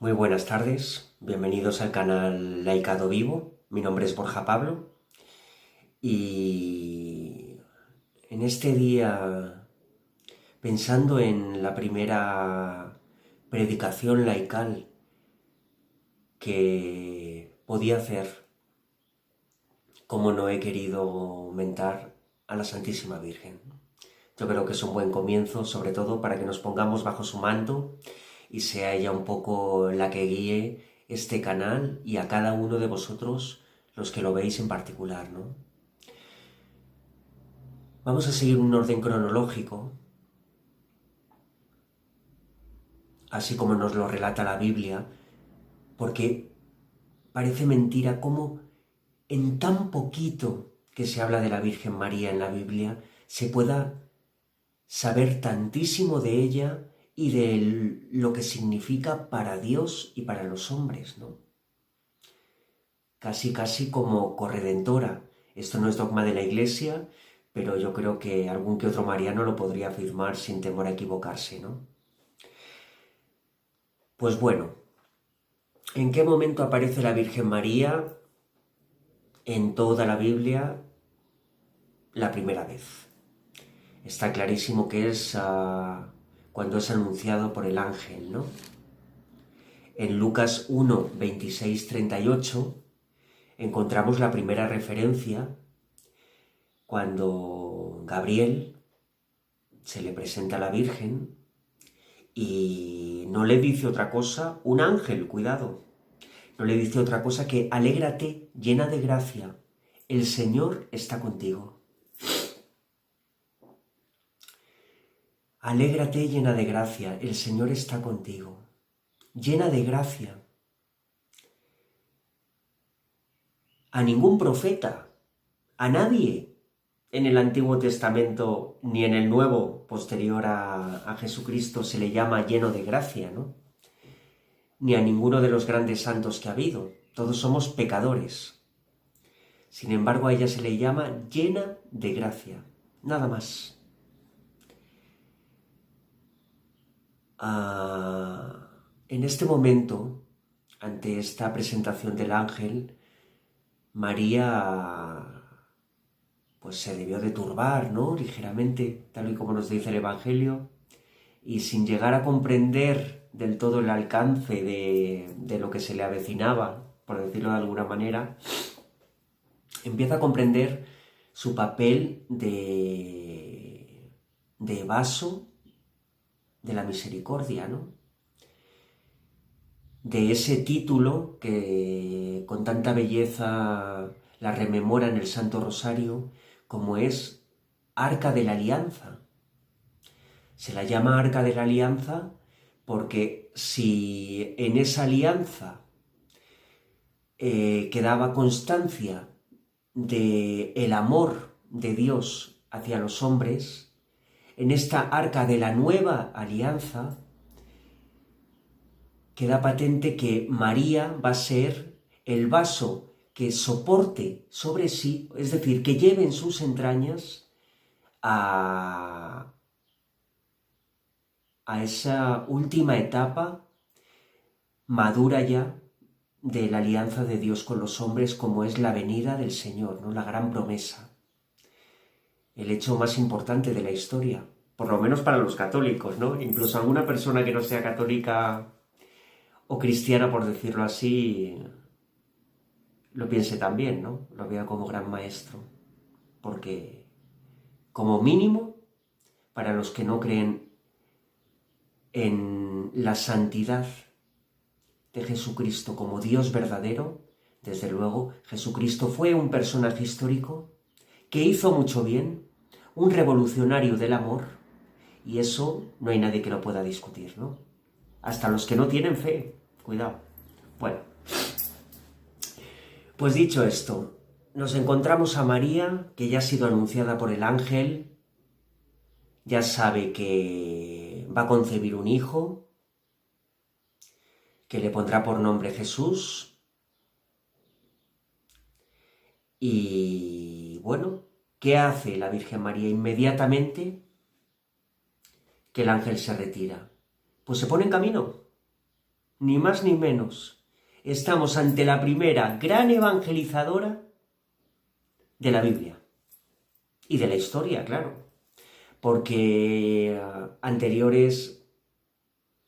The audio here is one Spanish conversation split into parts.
Muy buenas tardes, bienvenidos al canal Laicado Vivo. Mi nombre es Borja Pablo y en este día, pensando en la primera predicación laical que podía hacer, como no he querido mentar a la Santísima Virgen. Yo creo que es un buen comienzo, sobre todo para que nos pongamos bajo su manto y sea ella un poco la que guíe este canal y a cada uno de vosotros, los que lo veis en particular, ¿no? Vamos a seguir un orden cronológico, así como nos lo relata la Biblia, porque parece mentira cómo en tan poquito que se habla de la Virgen María en la Biblia se pueda saber tantísimo de ella y de lo que significa para Dios y para los hombres, ¿no? Casi como corredentora. Esto no es dogma de la Iglesia, pero yo creo que algún que otro mariano lo podría afirmar sin temor a equivocarse, ¿no? Pues bueno, ¿en qué momento aparece la Virgen María en toda la Biblia la primera vez? Está clarísimo que es cuando es anunciado por el ángel, ¿no? En Lucas 1, 26, 38 encontramos la primera referencia cuando Gabriel se le presenta a la Virgen y no le dice otra cosa, un ángel, cuidado, no le dice otra cosa que alégrate, llena de gracia, el Señor está contigo. Alégrate, llena de gracia, el Señor está contigo. Llena de gracia. A ningún profeta, a nadie en el Antiguo Testamento ni en el Nuevo, posterior a Jesucristo, se le llama lleno de gracia, ¿no? Ni a ninguno de los grandes santos que ha habido. Todos somos pecadores. Sin embargo, a ella se le llama llena de gracia. Nada más. En este momento, ante esta presentación del ángel, María pues se debió de turbar, ¿no? Ligeramente, tal y como nos dice el Evangelio, y sin llegar a comprender del todo el alcance de lo que se le avecinaba, por decirlo de alguna manera, empieza a comprender su papel de vaso de la misericordia, ¿no? De ese título que con tanta belleza la rememora en el Santo Rosario, como es Arca de la Alianza. Se la llama Arca de la Alianza porque si en esa alianza quedaba constancia del amor de Dios hacia los hombres, en esta Arca de la Nueva Alianza queda patente que María va a ser el vaso que soporte sobre sí, es decir, que lleve en sus entrañas a esa última etapa madura ya de la alianza de Dios con los hombres, como es la venida del Señor, ¿no? La gran promesa, el hecho más importante de la historia, por lo menos para los católicos, ¿no? Incluso alguna persona que no sea católica o cristiana, por decirlo así, lo piense también, ¿no? Lo vea como gran maestro, porque como mínimo, para los que no creen en la santidad de Jesucristo como Dios verdadero, desde luego, Jesucristo fue un personaje histórico que hizo mucho bien, un revolucionario del amor, y eso no hay nadie que lo pueda discutir, ¿no? Hasta los que no tienen fe, cuidado. Bueno, pues dicho esto, nos encontramos a María, que ya ha sido anunciada por el ángel, ya sabe que va a concebir un hijo, que le pondrá por nombre Jesús, y bueno, ¿qué hace la Virgen María inmediatamente que el ángel se retira? Pues se pone en camino. ni más ni menos. Estamos ante la primera gran evangelizadora de la Biblia y de la historia, claro, porque anteriores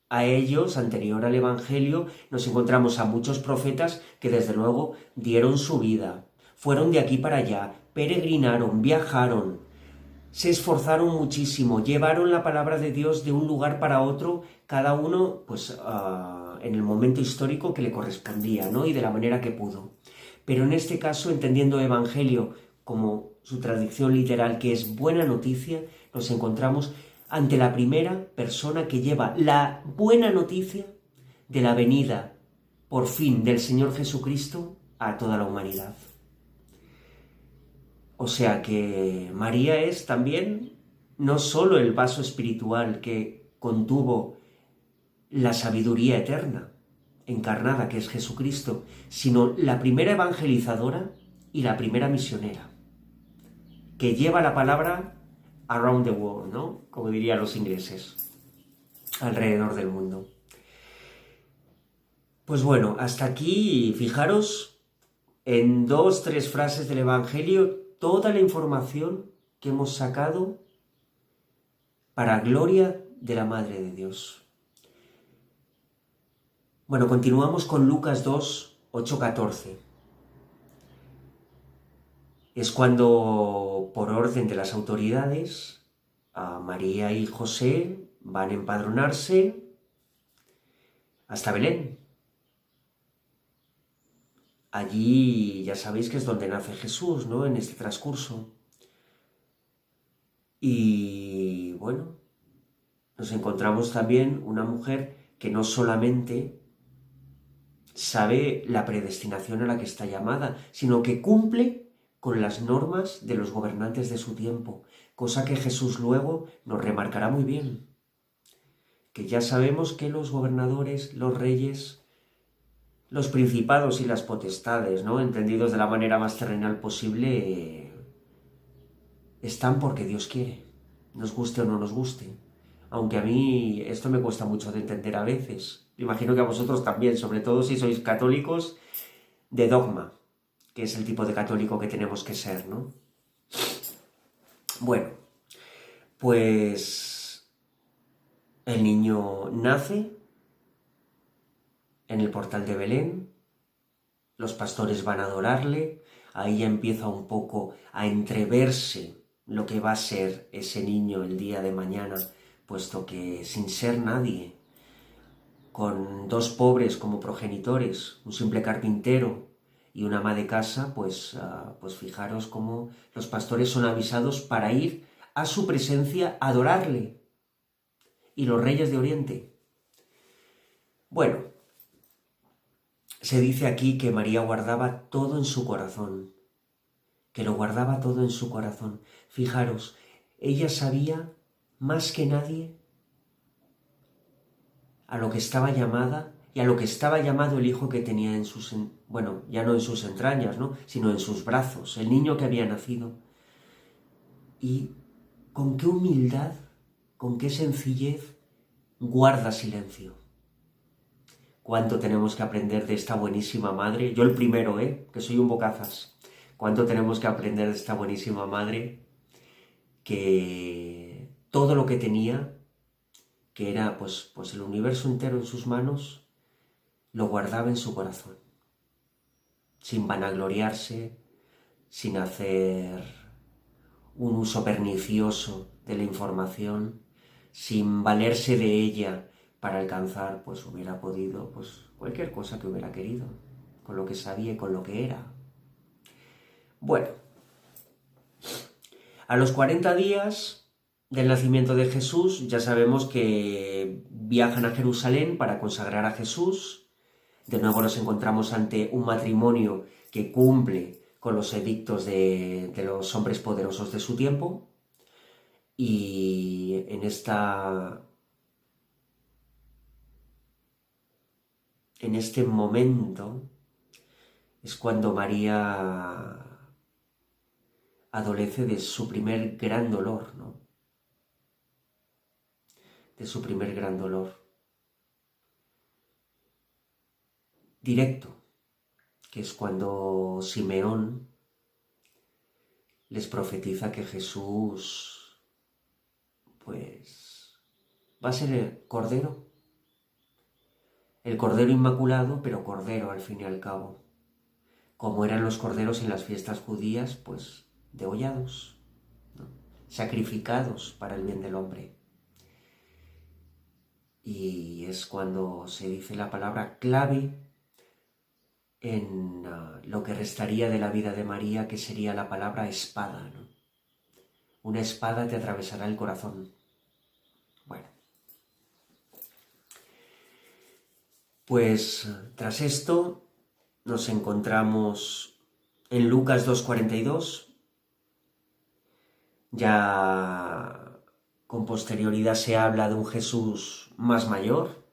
a ellos, anterior al Evangelio, nos encontramos a muchos profetas que desde luego dieron su vida, fueron de aquí para allá, peregrinaron, viajaron, se esforzaron muchísimo, llevaron la palabra de Dios de un lugar para otro, cada uno pues en el momento histórico que le correspondía, ¿no? Y de la manera que pudo. Pero en este caso, entendiendo Evangelio como su traducción literal, que es buena noticia, nos encontramos ante la primera persona que lleva la buena noticia de la venida, por fin, del Señor Jesucristo a toda la humanidad. O sea que María es también no solo el vaso espiritual que contuvo la sabiduría eterna, encarnada, que es Jesucristo, sino la primera evangelizadora y la primera misionera, que lleva la palabra around the world, ¿no? Como dirían los ingleses, alrededor del mundo. Pues bueno, hasta aquí, fijaros, en 2-3 frases del Evangelio, toda la información que hemos sacado para gloria de la Madre de Dios. Bueno, continuamos con Lucas 2, 8-14. Es cuando, por orden de las autoridades, María y José van a empadronarse hasta Belén. Allí ya sabéis que es donde nace Jesús, ¿no? En este transcurso. Y bueno, nos encontramos también una mujer que no solamente sabe la predestinación a la que está llamada, sino que cumple con las normas de los gobernantes de su tiempo, cosa que Jesús luego nos remarcará muy bien, que ya sabemos que los gobernadores, los reyes, los principados y las potestades, ¿no?, entendidos de la manera más terrenal posible, están porque Dios quiere, nos guste o no nos guste. Aunque a mí esto me cuesta mucho de entender a veces. Imagino que a vosotros también, sobre todo si sois católicos de dogma, que es el tipo de católico que tenemos que ser, ¿no? Bueno, pues el niño nace en el portal de Belén, los pastores van a adorarle, ahí ya empieza un poco a entreverse lo que va a ser ese niño el día de mañana, puesto que sin ser nadie, con 2 pobres como progenitores, un simple carpintero y una ama de casa, pues fijaros cómo los pastores son avisados para ir a su presencia a adorarle. Y los reyes de Oriente. Bueno, se dice aquí que María guardaba todo en su corazón, que lo guardaba todo en su corazón. Fijaros, ella sabía más que nadie a lo que estaba llamada y a lo que estaba llamado el hijo que tenía en sus, bueno, ya no en sus entrañas, ¿no?, sino en sus brazos, el niño que había nacido. Y con qué humildad, con qué sencillez guarda silencio. ¿Cuánto tenemos que aprender de esta buenísima madre? Yo el primero, que soy un bocazas. ¿Cuánto tenemos que aprender de esta buenísima madre que todo lo que tenía, que era pues el universo entero en sus manos, lo guardaba en su corazón, sin vanagloriarse, sin hacer un uso pernicioso de la información, sin valerse de ella para alcanzar, pues hubiera podido, pues cualquier cosa que hubiera querido, con lo que sabía y con lo que era. Bueno, a los 40 días del nacimiento de Jesús, ya sabemos que viajan a Jerusalén para consagrar a Jesús. De nuevo nos encontramos ante un matrimonio que cumple con los edictos de los hombres poderosos de su tiempo. Y en este momento es cuando María adolece de su primer gran dolor, ¿no? De su primer gran dolor. directo, que es cuando Simeón les profetiza que Jesús, pues, va a ser el Cordero Inmaculado, pero Cordero al fin y al cabo, como eran los corderos en las fiestas judías, pues, degollados, ¿no? Sacrificados para el bien del hombre. Y es cuando se dice la palabra clave en lo que restaría de la vida de María, que sería la palabra espada, ¿no? Una espada te atravesará el corazón. Bueno, pues tras esto nos encontramos en Lucas 2:42. Ya con posterioridad se habla de un Jesús más mayor,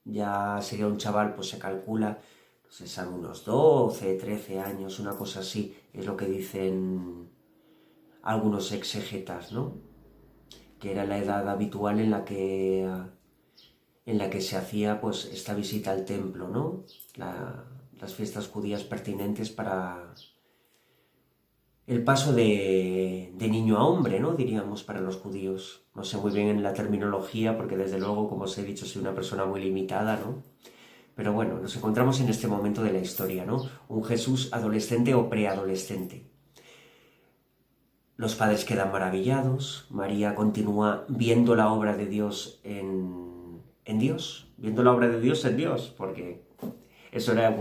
ya sería un chaval, pues se calcula, no sé, sabe, unos 12, 13 años, una cosa así, es lo que dicen algunos exegetas, ¿no? Que era la edad habitual en la que se hacía, pues, esta visita al templo, ¿no? Las fiestas judías pertinentes para el paso de niño a hombre, ¿no? Diríamos, para los judíos. No sé muy bien en la terminología, porque desde luego, como os he dicho, soy una persona muy limitada, ¿no? Pero bueno, nos encontramos en este momento de la historia, ¿no? Un Jesús adolescente o preadolescente. Los padres quedan maravillados, María continúa viendo la obra de Dios en Dios, viendo la obra de Dios en Dios, porque eso era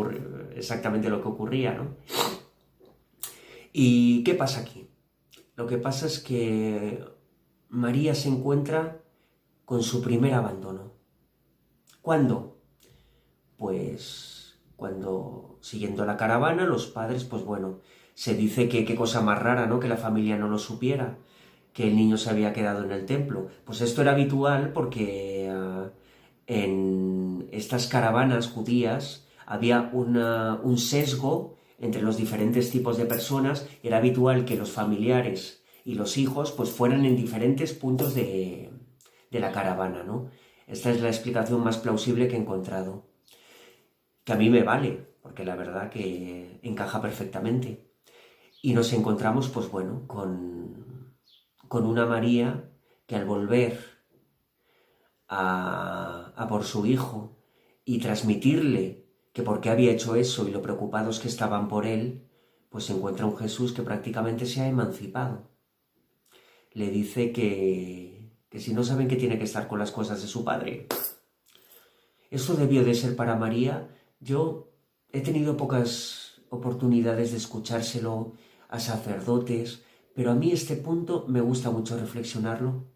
exactamente lo que ocurría, ¿no? ¿Y qué pasa aquí? Lo que pasa es que María se encuentra con su primer abandono. ¿Cuándo? Pues cuando, siguiendo la caravana, los padres, pues bueno, se dice que qué cosa más rara, ¿no? Que la familia no lo supiera, que el niño se había quedado en el templo. Pues esto era habitual porque en estas caravanas judías había un sesgo entre los diferentes tipos de personas. Era habitual que los familiares y los hijos pues fueran en diferentes puntos de la caravana, ¿no? Esta es la explicación más plausible que he encontrado, que a mí me vale, porque la verdad que encaja perfectamente. Y nos encontramos, pues bueno, con una María que al volver a por su hijo y transmitirle que por qué había hecho eso y lo preocupados que estaban por él, pues se encuentra un Jesús que prácticamente se ha emancipado. Le dice que si no saben que tiene que estar con las cosas de su padre. Eso debió de ser para María. Yo he tenido pocas oportunidades de escuchárselo a sacerdotes, pero a mí este punto me gusta mucho reflexionarlo.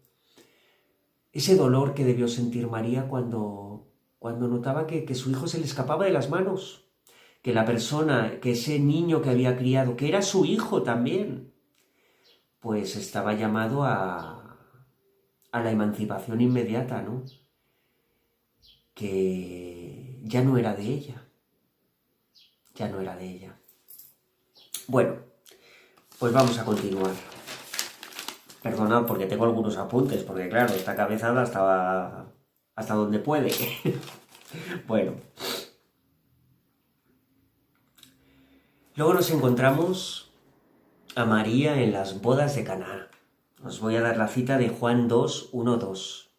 Ese dolor que debió sentir María cuando notaba que su hijo se le escapaba de las manos, que la persona, que ese niño que había criado, que era su hijo también, pues estaba llamado a la emancipación inmediata, ¿no? Que ya no era de ella, ya no era de ella. Bueno, pues vamos a continuar. Perdonad porque tengo algunos apuntes, porque claro, esta cabezada hasta donde puede. Bueno. Luego nos encontramos a María en las bodas de Caná. Os voy a dar la cita de Juan 2, 1, 2.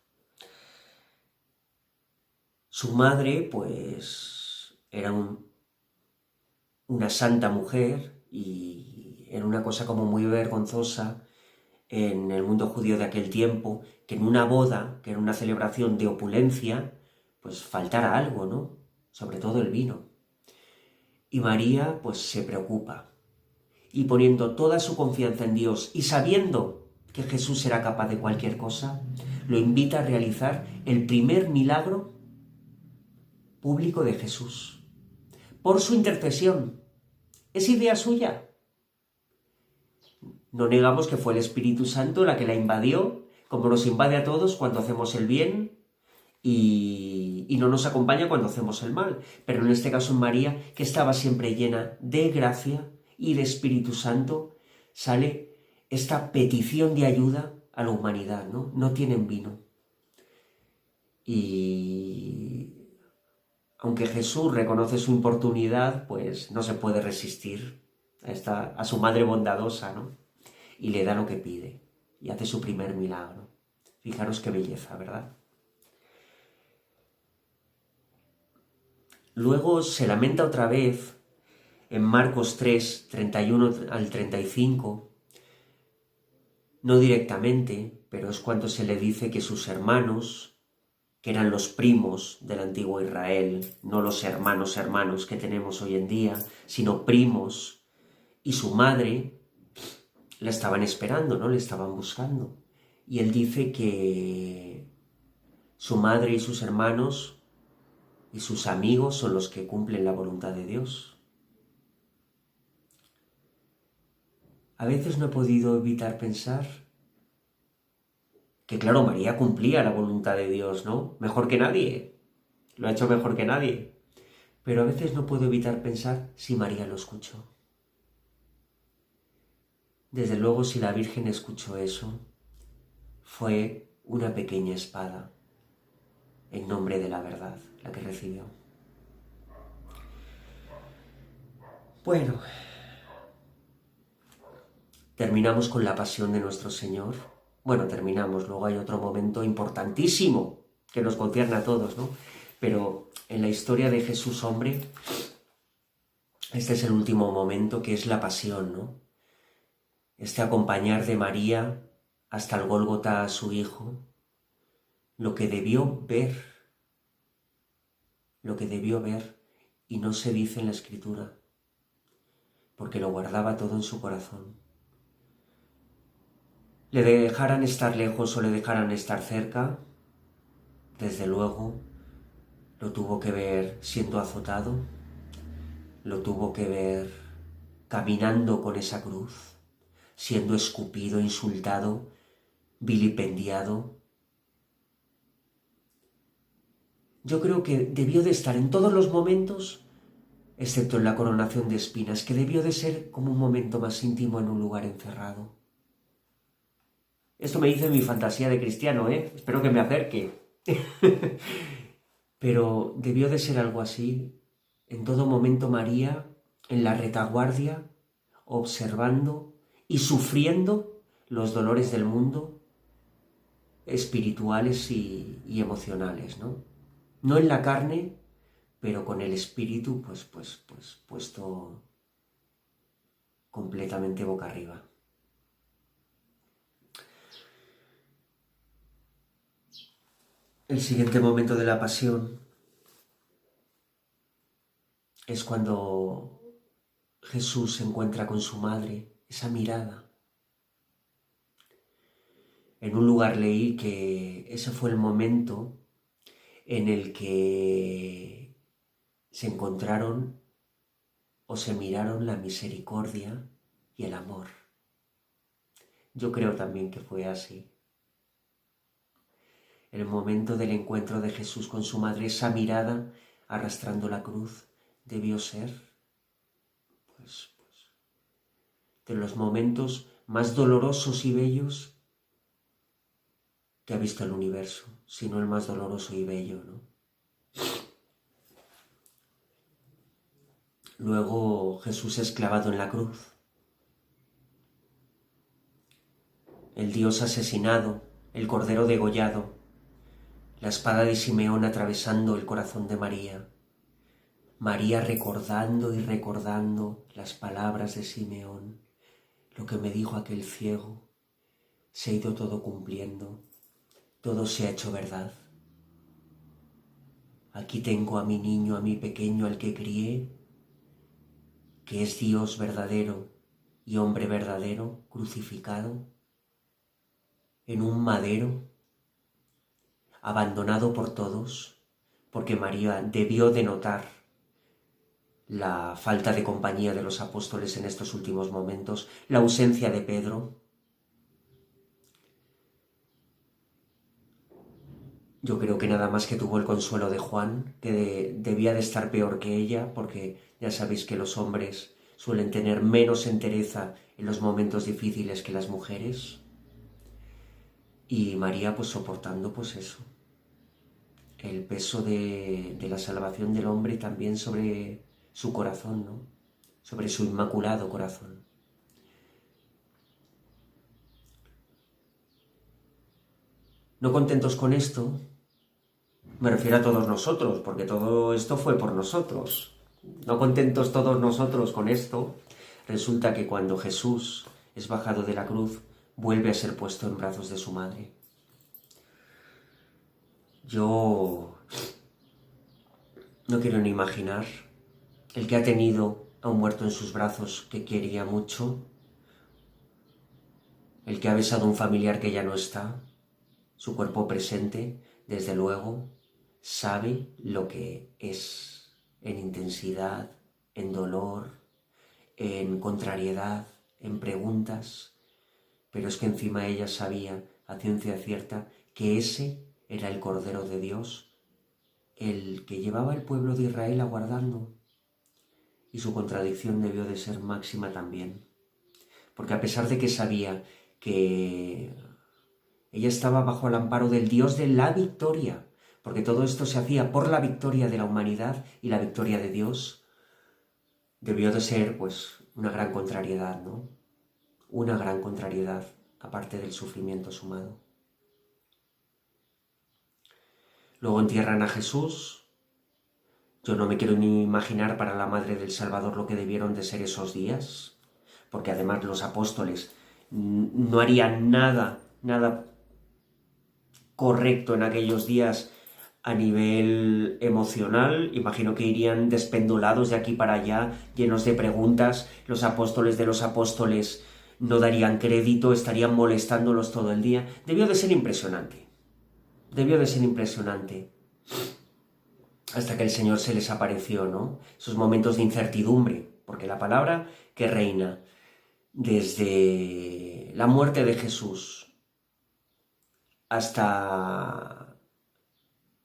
Su madre, pues, era una santa mujer y era una cosa como muy vergonzosa en el mundo judío de aquel tiempo, que en una boda, que era una celebración de opulencia, pues faltara algo, ¿no? Sobre todo el vino. Y María, pues, se preocupa. Y poniendo toda su confianza en Dios y sabiendo que Jesús será capaz de cualquier cosa, lo invita a realizar el primer milagro público de Jesús. Por su intercesión. ¿Es idea suya? No negamos que fue el Espíritu Santo la que la invadió, como nos invade a todos cuando hacemos el bien y no nos acompaña cuando hacemos el mal. Pero en este caso en María, que estaba siempre llena de gracia y de Espíritu Santo, sale esta petición de ayuda a la humanidad, ¿no? No tienen vino. Y aunque Jesús reconoce su importunidad, pues no se puede resistir a su madre bondadosa, ¿no? Y le da lo que pide, y hace su primer milagro. Fijaros qué belleza, ¿verdad? Luego se lamenta otra vez en Marcos 3, 31 al 35, no directamente, pero es cuando se le dice que sus hermanos, que eran los primos del antiguo Israel, no los hermanos que tenemos hoy en día, sino primos, y su madre la estaban esperando, ¿no? Le estaban buscando. Y él dice que su madre y sus hermanos y sus amigos son los que cumplen la voluntad de Dios. A veces no he podido evitar pensar que, claro, María cumplía la voluntad de Dios, ¿no? Mejor que nadie. Lo ha hecho mejor que nadie. Pero a veces no puedo evitar pensar si María lo escuchó. Desde luego, si la Virgen escuchó eso, fue una pequeña espada en nombre de la verdad, la que recibió. Bueno, terminamos con la pasión de nuestro Señor. Bueno, terminamos, luego hay otro momento importantísimo que nos concierne a todos, ¿no? Pero en la historia de Jesús hombre, este es el último momento, que es la pasión, ¿no? Este acompañar de María hasta el Gólgota a su hijo, lo que debió ver, y no se dice en la Escritura, porque lo guardaba todo en su corazón. Le dejaran estar lejos o le dejaran estar cerca, desde luego lo tuvo que ver siendo azotado, lo tuvo que ver caminando con esa cruz, siendo escupido, insultado, vilipendiado. Yo creo que debió de estar en todos los momentos, excepto en la coronación de espinas, que debió de ser como un momento más íntimo en un lugar encerrado. Esto me dice mi fantasía de cristiano, ¿eh? Espero que me acerque. Pero debió de ser algo así. En todo momento María, en la retaguardia, observando y sufriendo los dolores del mundo, espirituales y emocionales, ¿no? No en la carne, pero con el espíritu pues puesto completamente boca arriba. El siguiente momento de la pasión es cuando Jesús se encuentra con su madre, esa mirada. En un lugar leí que ese fue el momento en el que se encontraron o se miraron la misericordia y el amor. Yo creo también que fue así. El momento del encuentro de Jesús con su madre, esa mirada arrastrando la cruz, debió ser de los momentos más dolorosos y bellos que ha visto el universo, si no el más doloroso y bello, ¿no? Luego Jesús es clavado en la cruz, el Dios asesinado, el Cordero degollado, la espada de Simeón atravesando el corazón de María, María recordando y recordando las palabras de Simeón, lo que me dijo aquel ciego, se ha ido todo cumpliendo, todo se ha hecho verdad. Aquí tengo a mi niño, a mi pequeño, al que crié, que es Dios verdadero y hombre verdadero, crucificado en un madero, abandonado por todos, porque María debió de notar la falta de compañía de los apóstoles en estos últimos momentos, la ausencia de Pedro. Yo creo que nada más que tuvo el consuelo de Juan, que debía de estar peor que ella, porque ya sabéis que los hombres suelen tener menos entereza en los momentos difíciles que las mujeres. Y María pues soportando pues eso. el peso de la salvación del hombre también sobre su corazón, ¿no? Sobre su inmaculado corazón. No contentos con esto, me refiero a todos nosotros, porque todo esto fue por nosotros. No contentos todos nosotros con esto, resulta que cuando Jesús es bajado de la cruz, vuelve a ser puesto en brazos de su madre. Yo no quiero ni imaginar el que ha tenido a un muerto en sus brazos que quería mucho, el que ha besado a un familiar que ya no está, su cuerpo presente, desde luego, sabe lo que es en intensidad, en dolor, en contrariedad, en preguntas, pero es que encima ella sabía a ciencia cierta que ese era el Cordero de Dios, el que llevaba el pueblo de Israel aguardando, y su contradicción debió de ser máxima también, porque a pesar de que sabía que ella estaba bajo el amparo del Dios de la victoria, porque todo esto se hacía por la victoria de la humanidad y la victoria de Dios, debió de ser, pues, una gran contrariedad, ¿no? Una gran contrariedad, aparte del sufrimiento sumado. Luego entierran a Jesús. Yo no me quiero ni imaginar para la Madre del Salvador lo que debieron de ser esos días, porque además los apóstoles no harían nada correcto en aquellos días a nivel emocional. Imagino que irían despendolados de aquí para allá, llenos de preguntas. Los apóstoles de los apóstoles no darían crédito, estarían molestándolos todo el día. Debió de ser impresionante. Debió de ser impresionante. Hasta que el Señor se les apareció, ¿no? Esos momentos de incertidumbre, porque la palabra que reina desde la muerte de Jesús hasta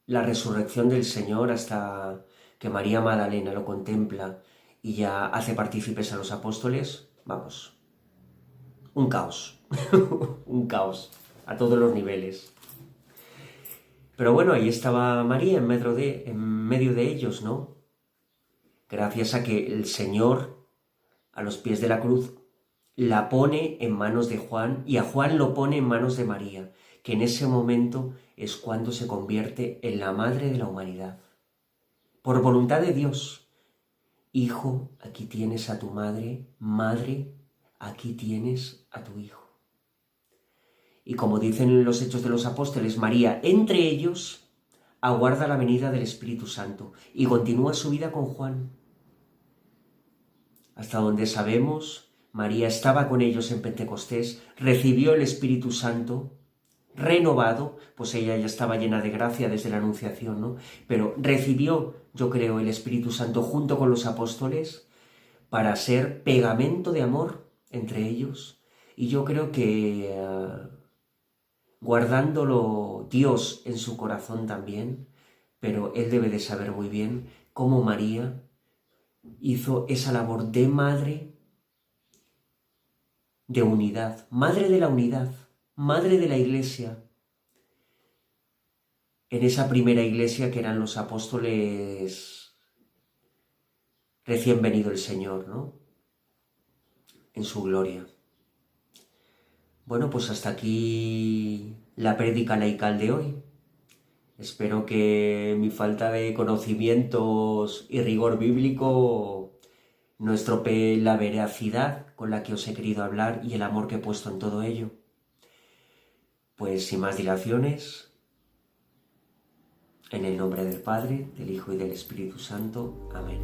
la resurrección del Señor, hasta que María Magdalena lo contempla y ya hace partícipes a los apóstoles, vamos, un caos, un caos a todos los niveles. Pero bueno, ahí estaba María en medio de ellos, ¿no? Gracias a que el Señor, a los pies de la cruz, la pone en manos de Juan y a Juan lo pone en manos de María, que en ese momento es cuando se convierte en la madre de la humanidad. Por voluntad de Dios. Hijo, aquí tienes a tu madre. Madre, aquí tienes a tu hijo. Y como dicen los Hechos de los Apóstoles, María, entre ellos, aguarda la venida del Espíritu Santo y continúa su vida con Juan. Hasta donde sabemos, María estaba con ellos en Pentecostés, recibió el Espíritu Santo, renovado, pues ella ya estaba llena de gracia desde la Anunciación, ¿no? Pero recibió, yo creo, el Espíritu Santo junto con los apóstoles para ser pegamento de amor entre ellos. Y yo creo que guardándolo Dios en su corazón también, pero él debe de saber muy bien cómo María hizo esa labor de madre de unidad, madre de la unidad, madre de la iglesia, en esa primera iglesia que eran los apóstoles recién venido el Señor, ¿no? En su gloria. Bueno, pues hasta aquí la prédica laical de hoy. Espero que mi falta de conocimientos y rigor bíblico no estropee la veracidad con la que os he querido hablar y el amor que he puesto en todo ello. Pues sin más dilaciones, en el nombre del Padre, del Hijo y del Espíritu Santo. Amén.